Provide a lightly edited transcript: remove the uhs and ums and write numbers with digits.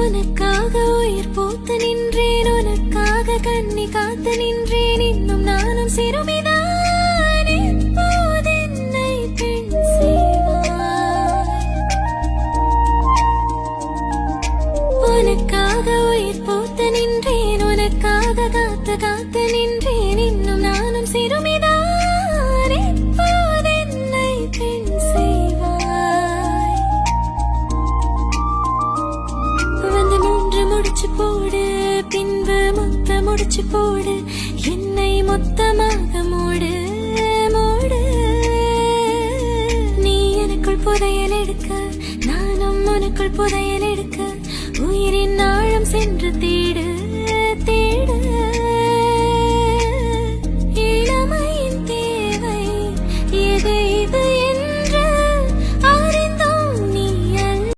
உனக்காக உயிர் போத்து நின்றேன், உனக்காக கண்ணி காத்து நின்றேன். இன்னும் நானும் சிறுமிதான், எப்போதென்னை பெண் செய்வாய்? உனக்காக உயிர் போத்து நின்றேன், உனக்காக காத்து காத்து நின்றேன். இன்னும் நானும் சிறுமிதான், எப்போதென்னை பெண் செய்வாய்? வந்து 3 முடிச்சு போடு, பின்பு மொத்த முடிச்சு போடு, என்னை மொத்தமாக மூடு மூடு. நீ எனக்குள் புதையல் எடுக்க, நானும் உனக்குள் புதையல் எடுக்க, உயிரின் ஆழம் சென்று தேடு.